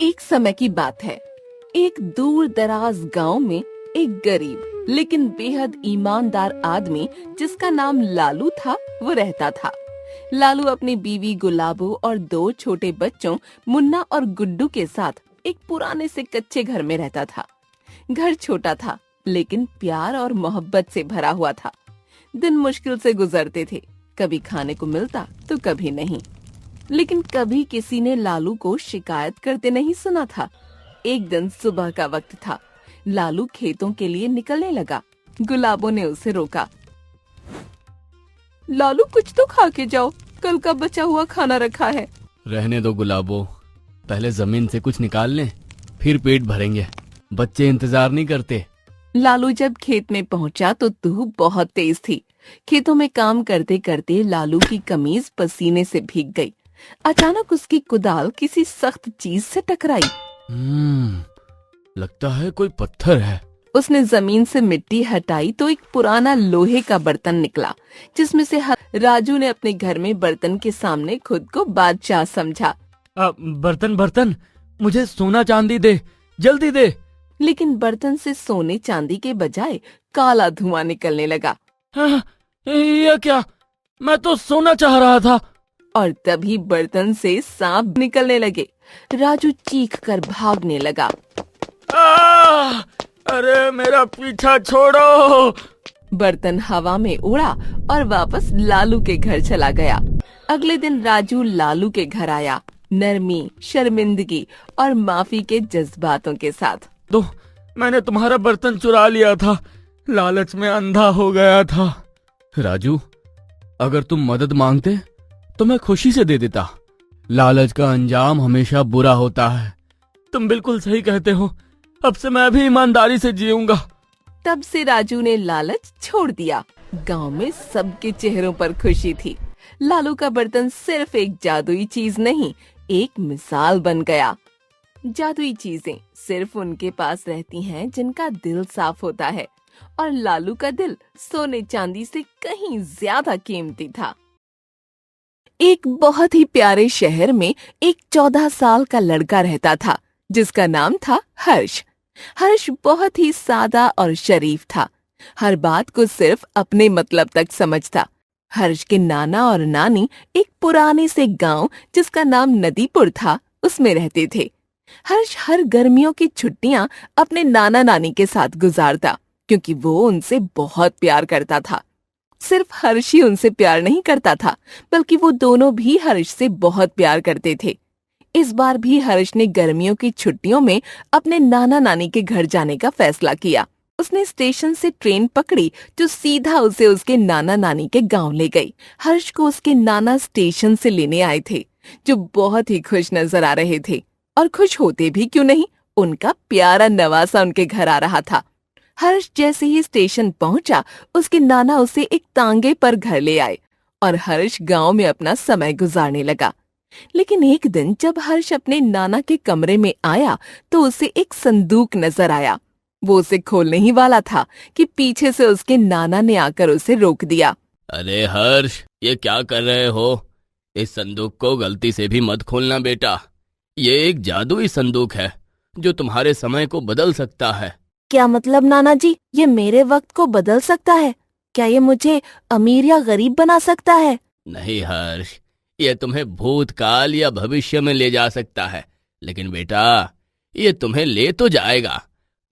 एक समय की बात है। एक दूर दराज गांव में एक गरीब लेकिन बेहद ईमानदार आदमी जिसका नाम लालू था वो रहता था। लालू अपनी बीवी गुलाबो और दो छोटे बच्चों मुन्ना और गुड्डू के साथ एक पुराने से कच्चे घर में रहता था। घर छोटा था लेकिन प्यार और मोहब्बत से भरा हुआ था। दिन मुश्किल से गुजरते थे, कभी खाने को मिलता तो कभी नहीं। लेकिन कभी किसी ने लालू को शिकायत करते नहीं सुना था। एक दिन सुबह का वक्त था। लालू खेतों के लिए निकलने लगा। गुलाबो ने उसे रोका। लालू कुछ तो खा के जाओ, कल का बचा हुआ खाना रखा है। रहने दो गुलाबो, पहले जमीन से कुछ निकाल लें, फिर पेट भरेंगे। बच्चे इंतजार नहीं करते। लालू जब खेत में पहुंचा तो धूप बहुत तेज थी। खेतों में काम करते करते लालू की कमीज पसीने से भीग गई। अचानक उसकी कुदाल किसी सख्त चीज से टकराई। लगता है कोई पत्थर है। उसने जमीन से मिट्टी हटाई तो एक पुराना लोहे का बर्तन निकला, जिसमें से राजू ने अपने घर में बर्तन के सामने खुद को बादशाह समझा। बर्तन बर्तन, मुझे सोना चांदी दे, जल्दी दे। लेकिन बर्तन से सोने चांदी के बजाय काला धुआं निकलने लगा। ये क्या? मैं तो सोना चाह रहा था। और तभी बर्तन से सांप निकलने लगे। राजू चीख कर भागने लगा। अरे मेरा पीछा छोड़ो। बर्तन हवा में उड़ा और वापस लालू के घर चला गया। अगले दिन राजू लालू के घर आया, नरमी, शर्मिंदगी और माफी के जज्बातों के साथ। तो मैंने तुम्हारा बर्तन चुरा लिया था, लालच में अंधा हो गया था। राजू, अगर तुम मदद मांगते तो मैं खुशी से दे देता। लालच का अंजाम हमेशा बुरा होता है। तुम बिल्कुल सही कहते हो। अब से मैं भी ईमानदारी से जीऊंगा। तब से राजू ने लालच छोड़ दिया। गांव में सबके चेहरों पर खुशी थी। लालू का बर्तन सिर्फ एक जादुई चीज नहीं, एक मिसाल बन गया। जादुई चीजें सिर्फ उनके पास रहती हैं जिनका दिल साफ होता है, और लालू का दिल सोने चांदी से कहीं ज्यादा कीमती था। एक बहुत ही प्यारे शहर में एक 14 साल का लड़का रहता था जिसका नाम था हर्ष। हर्ष बहुत ही सादा और शरीफ था। हर बात को सिर्फ अपने मतलब तक समझता। हर्ष के नाना और नानी एक पुराने से गांव जिसका नाम नदीपुर था उसमें रहते थे। हर्ष हर गर्मियों की छुट्टियां अपने नाना नानी के साथ गुजारता क्योंकि वो उनसे बहुत प्यार करता था। सिर्फ हर्ष ही उनसे प्यार नहीं करता था, बल्कि वो दोनों भी हर्ष से बहुत प्यार करते थे। इस बार भी हर्ष ने गर्मियों की छुट्टियों में अपने नाना नानी के घर जाने का फैसला किया। उसने स्टेशन से ट्रेन पकड़ी जो सीधा उसे उसके नाना नानी के गांव ले गई। हर्ष को उसके नाना स्टेशन से लेने आए थे, जो बहुत ही खुश नजर आ रहे थे। और खुश होते भी क्यों नहीं, उनका प्यारा नवासा उनके घर आ रहा था। हर्ष जैसे ही स्टेशन पहुंचा, उसके नाना उसे एक तांगे पर घर ले आए और हर्ष गांव में अपना समय गुजारने लगा। लेकिन एक दिन जब हर्ष अपने नाना के कमरे में आया तो उसे एक संदूक नजर आया। वो उसे खोलने ही वाला था कि पीछे से उसके नाना ने आकर उसे रोक दिया। अरे हर्ष, ये क्या कर रहे हो? इस संदूक को गलती से भी मत खोलना बेटा। ये एक जादुई संदूक है जो तुम्हारे समय को बदल सकता है। क्या मतलब नाना जी? ये मेरे वक्त को बदल सकता है? क्या ये मुझे अमीर या गरीब बना सकता है? नहीं हर्ष, ये तुम्हें भूतकाल या भविष्य में ले जा सकता है। लेकिन बेटा, ये तुम्हें ले तो जाएगा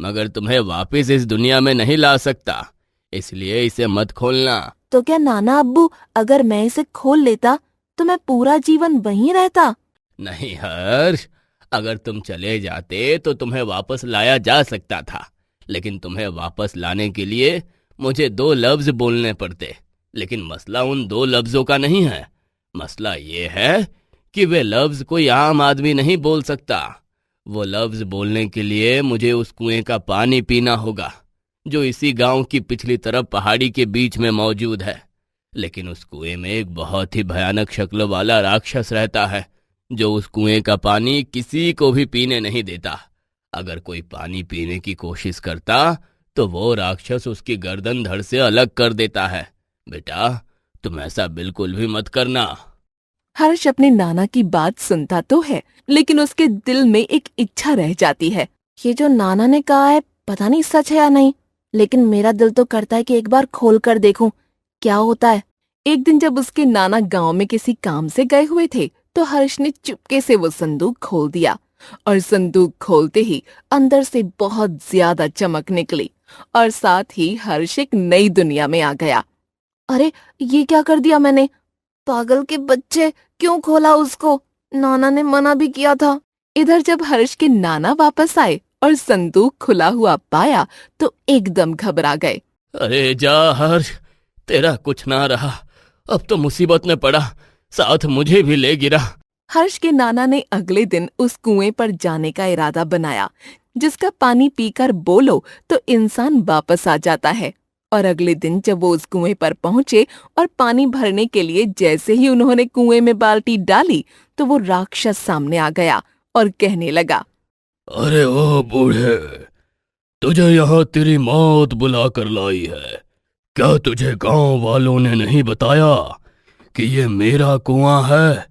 मगर तुम्हें वापस इस दुनिया में नहीं ला सकता, इसलिए इसे मत खोलना। तो क्या नाना अब्बू, अगर मैं इसे खोल लेता तो मैं पूरा जीवन वहीं रहता? नहीं हर्ष, अगर तुम चले जाते तो तुम्हें वापस लाया जा सकता था, लेकिन तुम्हें वापस लाने के लिए मुझे 2 लफ्ज बोलने पड़ते। लेकिन मसला उन 2 लफ्जों का नहीं है। मसला ये है कि वे लफ्ज कोई आम आदमी नहीं बोल सकता। वो लफ्ज बोलने के लिए मुझे उस कुएं का पानी पीना होगा जो इसी गांव की पिछली तरफ पहाड़ी के बीच में मौजूद है। लेकिन उस कुएं में एक बहुत ही भयानक शक्ल वाला राक्षस रहता है जो उस कुएं का पानी किसी को भी पीने नहीं देता। अगर कोई पानी पीने की कोशिश करता तो वो राक्षस उसकी गर्दन धड़ से अलग कर देता है। बेटा, तुम ऐसा बिल्कुल भी मत करना। हर्ष अपने नाना की बात सुनता तो है, लेकिन उसके दिल में एक इच्छा रह जाती है। ये जो नाना ने कहा है पता नहीं सच है या नहीं, लेकिन मेरा दिल तो करता है कि एक बार खोल कर देखूं क्या होता है। एक दिन जब उसके नाना गांव में किसी काम से गए हुए थे तो हर्ष ने चुपके से वो संदूक खोल दिया, और संदूक खोलते ही अंदर से बहुत ज्यादा चमक निकली और साथ ही हर्ष एक नई दुनिया में आ गया। अरे ये क्या कर दिया मैंने, पागल के बच्चे, क्यों खोला उसको, नाना ने मना भी किया था। इधर जब हर्ष के नाना वापस आए और संदूक खुला हुआ पाया तो एकदम घबरा गए। अरे जा हर्ष, तेरा कुछ ना रहा, अब तो मुसीबत में पड़ा, साथ मुझे भी ले गिरा। हर्ष के नाना ने अगले दिन उस कुएं पर जाने का इरादा बनाया, जिसका पानी पीकर बोलो तो इंसान वापस आ जाता है। और अगले दिन जब वो उस कुएं पर पहुंचे और पानी भरने के लिए जैसे ही उन्होंने कुएं में बाल्टी डाली तो वो राक्षस सामने आ गया और कहने लगा, अरे ओ बूढ़े, तुझे यहाँ तेरी मौत बुला कर लाई है। क्या तुझे गांव वालों ने नहीं बताया कि ये मेरा कुआं है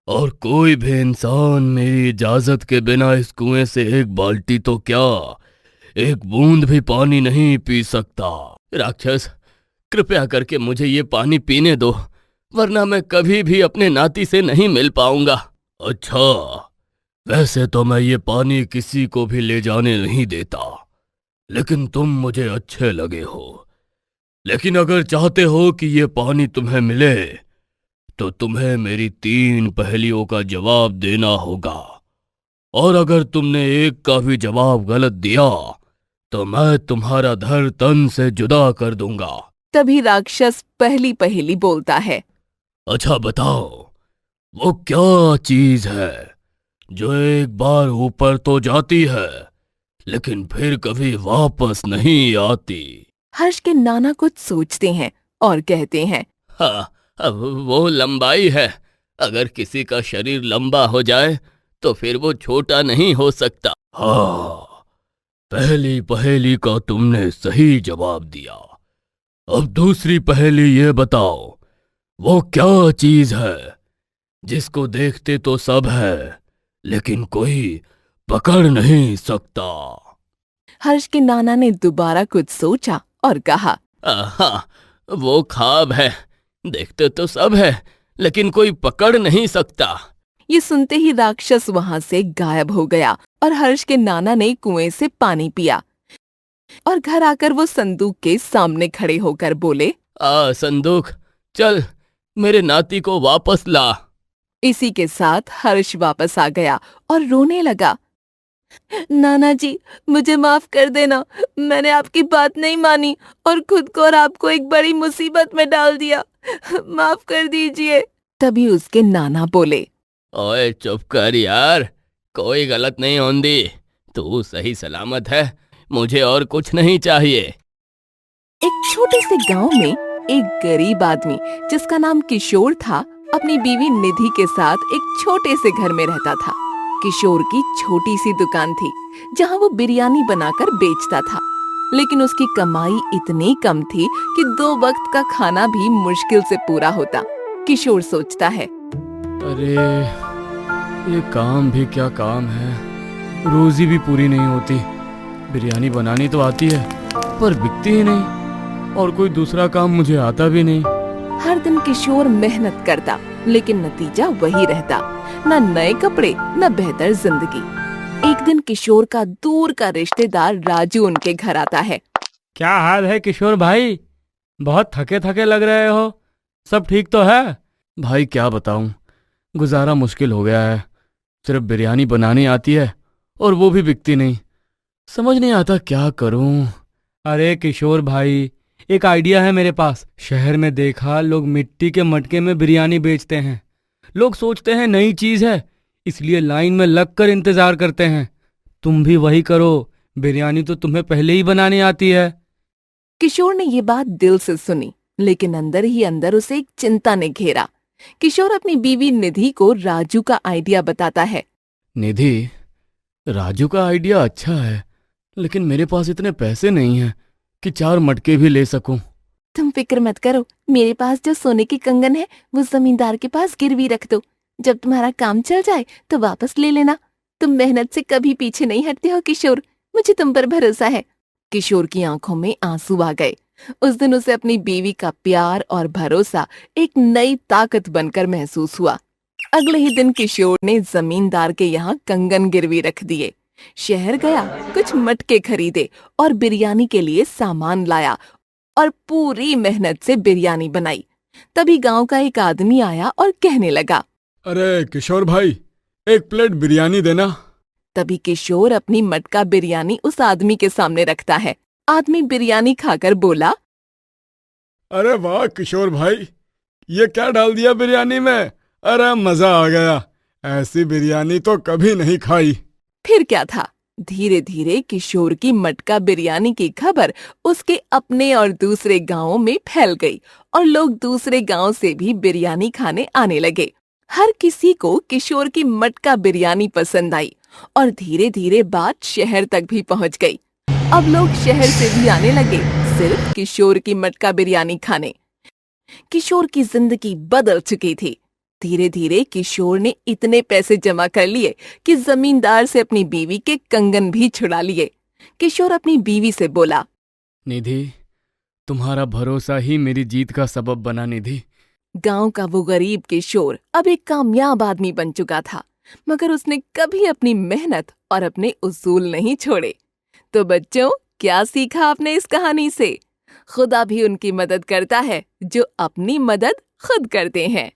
और कोई भी इंसान मेरी इजाजत के बिना इस कुएं से एक बाल्टी तो क्या, एक बूंद भी पानी नहीं पी सकता। राक्षस, कृपया करके मुझे ये पानी पीने दो, वरना मैं कभी भी अपने नाती से नहीं मिल पाऊंगा। अच्छा, वैसे तो मैं ये पानी किसी को भी ले जाने नहीं देता, लेकिन तुम मुझे अच्छे लगे हो। लेकिन अगर चाहते हो कि ये पानी तुम्हें मिले तो तुम्हें मेरी 3 पहेलियों का जवाब देना होगा, और अगर तुमने एक का भी जवाब गलत दिया तो मैं तुम्हारा धड़ तन से जुदा कर दूंगा। तभी राक्षस पहली पहेली बोलता है। अच्छा बताओ, वो क्या चीज है जो एक बार ऊपर तो जाती है लेकिन फिर कभी वापस नहीं आती? हर्ष के नाना कुछ सोचते हैं और कहते हैं, हाँ, अब वो लंबाई है। अगर किसी का शरीर लंबा हो जाए तो फिर वो छोटा नहीं हो सकता। हाँ, पहली पहेली का तुमने सही जवाब दिया। अब दूसरी पहेली ये बताओ, वो क्या चीज है जिसको देखते तो सब है लेकिन कोई पकड़ नहीं सकता? हर्ष के नाना ने दोबारा कुछ सोचा और कहा, हाँ, वो ख्वाब है, देखते तो सब है लेकिन कोई पकड़ नहीं सकता। ये सुनते ही राक्षस वहां से गायब हो गया और हर्ष के नाना ने कुएं से पानी पिया और घर आकर वो संदूक के सामने खड़े होकर बोले, संदूक, चल मेरे नाती को वापस ला। इसी के साथ हर्ष वापस आ गया और रोने लगा। नाना जी, मुझे माफ कर देना, मैंने आपकी बात नहीं मानी और खुद को और आपको एक बड़ी मुसीबत में डाल दिया, माफ कर दीजिए। तभी उसके नाना बोले, ओए चुप कर यार, कोई गलत नहीं होंदी, तू सही सलामत है, मुझे और कुछ नहीं चाहिए। एक छोटे से गांव में एक गरीब आदमी जिसका नाम किशोर था अपनी बीवी निधि के साथ एक छोटे से घर में रहता था। किशोर की छोटी सी दुकान थी जहां वो बिरयानी बनाकर बेचता था, लेकिन उसकी कमाई इतनी कम थी कि 2 वक्त का खाना भी मुश्किल से पूरा होता। किशोर सोचता है, अरे ये काम भी क्या काम है, रोजी भी पूरी नहीं होती। बिरयानी बनानी तो आती है पर बिकती ही नहीं, और कोई दूसरा काम मुझे आता भी नहीं। हर दिन किशोर मेहनत करता लेकिन नतीजा वही रहता, न नए कपड़े न बेहतर जिंदगी। एक दिन किशोर का दूर का रिश्तेदार राजू उनके घर आता है। क्या हाल है किशोर भाई, बहुत थके थके लग रहे हो, सब ठीक तो है? भाई क्या बताऊं, गुजारा मुश्किल हो गया है। सिर्फ बिरयानी बनानी आती है और वो भी बिकती नहीं, समझ नहीं आता क्या करूं। अरे किशोर भाई, एक आइडिया है मेरे पास। शहर में देखा, लोग मिट्टी के मटके में बिरयानी बेचते हैं। लोग सोचते हैं नई चीज है, इसलिए लाइन में लगकर इंतजार करते हैं। तुम भी वही करो, बिरयानी तो तुम्हें पहले ही बनानी आती है। किशोर ने ये बात दिल से सुनी, लेकिन अंदर ही अंदर उसे एक चिंता ने घेरा। किशोर अपनी बीवी निधि को राजू का आइडिया बताता है। निधि, राजू का आइडिया अच्छा है, लेकिन मेरे पास इतने पैसे नहीं हैं कि 4 मटके भी ले सकूं। तुम फिक्र मत करो, मेरे पास जो सोने की कंगन है वो जमींदार के पास गिरवी रख दो। जब तुम्हारा काम चल जाए तो वापस ले लेना। तुम मेहनत से कभी पीछे नहीं हटते हो किशोर, मुझे तुम पर भरोसा है। किशोर की आंखों में आंसू आ गए। उस दिन उसे अपनी बीवी का प्यार और भरोसा एक नई ताकत बनकर महसूस हुआ। अगले ही दिन किशोर ने जमींदार के यहाँ कंगन गिरवी रख दिए। शहर गया, कुछ मटके खरीदे और बिरयानी के लिए सामान लाया और पूरी मेहनत से बिरयानी बनाई। तभी गांव का एक आदमी आया और कहने लगा, अरे किशोर भाई, एक प्लेट बिरयानी देना। तभी किशोर अपनी मटका बिरयानी उस आदमी के सामने रखता है। आदमी बिरयानी खाकर बोला, अरे वाह किशोर भाई, ये क्या डाल दिया बिरयानी में? अरे मजा आ गया, ऐसी बिरयानी तो कभी नहीं खाई। फिर क्या था, धीरे धीरे किशोर की मटका बिरयानी की खबर उसके अपने और दूसरे गांवों में फैल गई और लोग दूसरे गांव से भी बिरयानी खाने आने लगे। हर किसी को किशोर की मटका बिरयानी पसंद आई और धीरे धीरे बात शहर तक भी पहुंच गई। अब लोग शहर से भी आने लगे सिर्फ किशोर की मटका बिरयानी खाने। किशोर की जिंदगी बदल चुकी थी। धीरे धीरे किशोर ने इतने पैसे जमा कर लिए कि जमींदार से अपनी बीवी के कंगन भी छुड़ा लिए। किशोर अपनी बीवी से बोला, निधि, तुम्हारा भरोसा ही मेरी जीत का सबब बना निधि। गांव का वो गरीब किशोर अब एक कामयाब आदमी बन चुका था, मगर उसने कभी अपनी मेहनत और अपने उसूल नहीं छोड़े। तो बच्चों, क्या सीखा आपने इस कहानी से? खुदा भी उनकी मदद करता है जो अपनी मदद खुद करते हैं।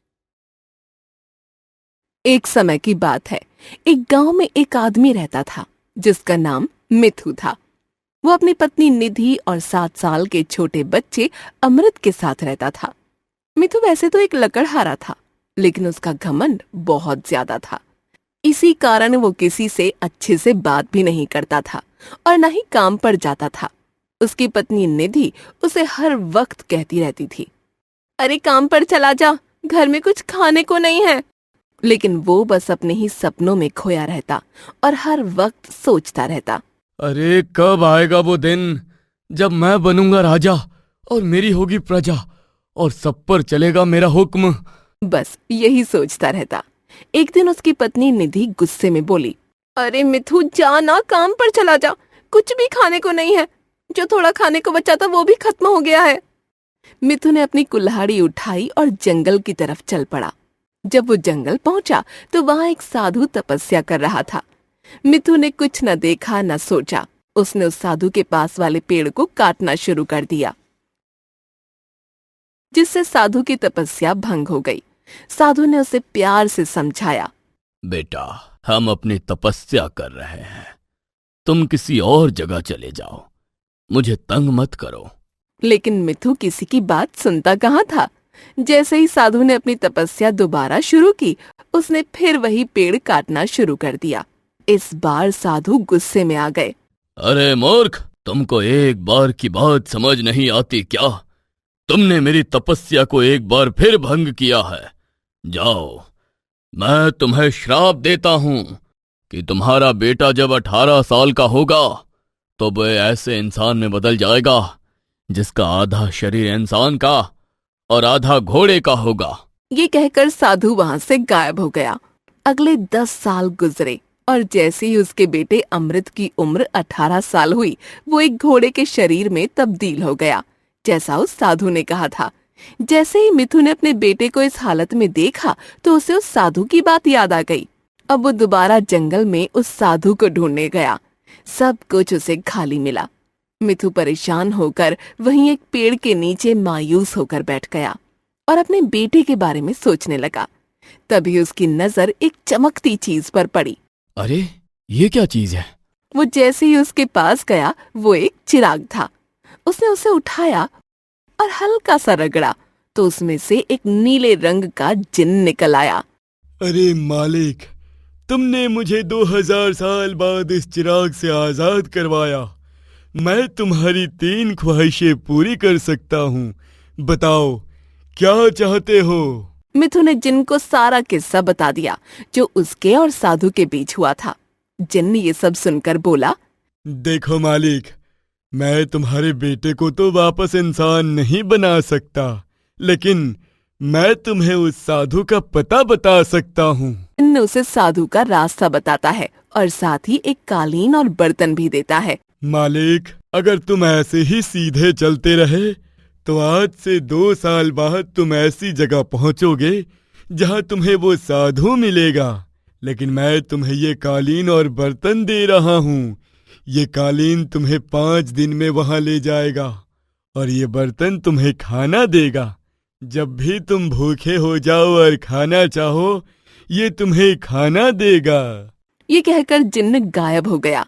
एक समय की बात है, एक गांव में एक आदमी रहता था जिसका नाम मिथु था। वो अपनी पत्नी निधि और 7 साल के छोटे बच्चे अमृत के साथ रहता था। मिथु वैसे तो एक लकड़हारा था, लेकिन उसका घमंड बहुत ज्यादा था। इसी कारण वो किसी से अच्छे से बात भी नहीं करता था और न ही काम पर जाता था। उसकी पत्नी निधि उसे हर वक्त कहती रहती थी, अरे काम पर चला जा, घर में कुछ खाने को नहीं है। लेकिन वो बस अपने ही सपनों में खोया रहता और हर वक्त सोचता रहता, अरे कब आएगा वो दिन जब मैं बनूंगा राजा और मेरी होगी प्रजा और सब पर चलेगा मेरा हुक्म। बस यही सोचता रहता। एक दिन उसकी पत्नी निधि गुस्से में बोली, अरे मिथु, जा ना, काम पर चला जा, कुछ भी खाने को नहीं है। जो थोड़ा खाने को बचा था वो भी खत्म हो गया है। मिथु ने अपनी कुल्हाड़ी उठाई और जंगल की तरफ चल पड़ा। जब वो जंगल पहुंचा तो वहां एक साधु तपस्या कर रहा था। मिथु ने कुछ न देखा न सोचा, उसने उस साधु के पास वाले पेड़ को काटना शुरू कर दिया, जिससे साधु की तपस्या भंग हो गई। साधु ने उसे प्यार से समझाया, बेटा, हम अपनी तपस्या कर रहे हैं, तुम किसी और जगह चले जाओ, मुझे तंग मत करो। लेकिन मिथु किसी की बात सुनता कहाँ था। जैसे ही साधु ने अपनी तपस्या दोबारा शुरू की, उसने फिर वही पेड़ काटना शुरू कर दिया। इस बार साधु गुस्से में आ गए। अरे मूर्ख, तुमको एक बार की बात समझ नहीं आती क्या? तुमने मेरी तपस्या को एक बार फिर भंग किया है। जाओ, मैं तुम्हें श्राप देता हूं कि तुम्हारा बेटा जब 18 साल का होगा तो वह ऐसे इंसान में बदल जाएगा जिसका आधा शरीर इंसान का और आधा घोड़े का होगा। ये कहकर साधु वहां से गायब हो गया। अगले 10 साल गुजरे और जैसे ही उसके बेटे अमृत की उम्र 18 साल हुई, वो एक घोड़े के शरीर में तब्दील हो गया, जैसा उस साधु ने कहा था। जैसे ही मिथु ने अपने बेटे को इस हालत में देखा तो उसे उस साधु की बात याद आ गई। अब वो दोबारा जंगल में उस साधु को ढूंढने गया। सब कुछ उसे खाली मिला। मिथु परेशान होकर वहीं एक पेड़ के नीचे मायूस होकर बैठ गया और अपने बेटे के बारे में सोचने लगा। तभी उसकी नजर एक चमकती चीज पर पड़ी। अरे ये क्या चीज है? वो जैसे ही उसके पास गया, वो एक चिराग था। उसने उसे उठाया और हल्का सा रगड़ा तो उसमें से एक नीले रंग का जिन्न निकल आया। अरे मालिक, तुमने मुझे 2000 साल बाद इस चिराग से आजाद करवाया। मैं तुम्हारी 3 ख्वाहिशें पूरी कर सकता हूँ। बताओ क्या चाहते हो? मिथु ने जिन्न को सारा किस्सा बता दिया जो उसके और साधु के बीच हुआ था। जिन्न ये सब सुनकर बोला, देखो मालिक, मैं तुम्हारे बेटे को तो वापस इंसान नहीं बना सकता, लेकिन मैं तुम्हें उस साधु का पता बता सकता हूँ। जिन्न उसे साधु का रास्ता बताता है और साथ ही एक कालीन और बर्तन भी देता है। मालिक, अगर तुम ऐसे ही सीधे चलते रहे तो आज से 2 साल बाद तुम ऐसी जगह पहुंचोगे जहां तुम्हें वो साधु मिलेगा। लेकिन मैं तुम्हें ये कालीन और बर्तन दे रहा हूँ। ये कालीन तुम्हें 5 दिन में वहां ले जाएगा और ये बर्तन तुम्हें खाना देगा। जब भी तुम भूखे हो जाओ और खाना चाहो, ये तुम्हें खाना देगा। ये कहकर जिन्न गायब हो गया।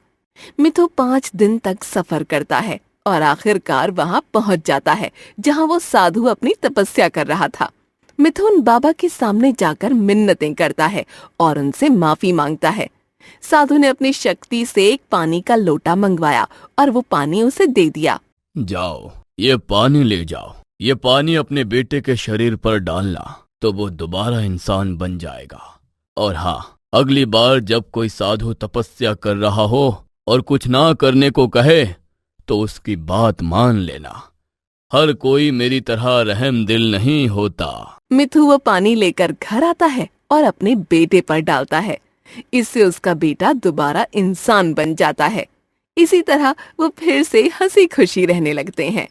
मिथु 5 दिन तक सफर करता है और आखिरकार वहां पहुंच जाता है जहां वो साधु अपनी तपस्या कर रहा था। मिथुन बाबा के सामने जाकर मिन्नतें करता है और उनसे माफी मांगता है। साधु ने अपनी शक्ति से एक पानी का लोटा मंगवाया और वो पानी उसे दे दिया। जाओ, ये पानी ले जाओ। ये पानी अपने बेटे के शरीर पर डालना तो वो दोबारा इंसान बन जाएगा। और हाँ, अगली बार जब कोई साधु तपस्या कर रहा हो और कुछ ना करने को कहे तो उसकी बात मान लेना। हर कोई मेरी तरह रहम दिल नहीं होता। मिथु वो पानी लेकर घर आता है और अपने बेटे पर डालता है। इससे उसका बेटा दोबारा इंसान बन जाता है। इसी तरह वो फिर से हंसी खुशी रहने लगते हैं।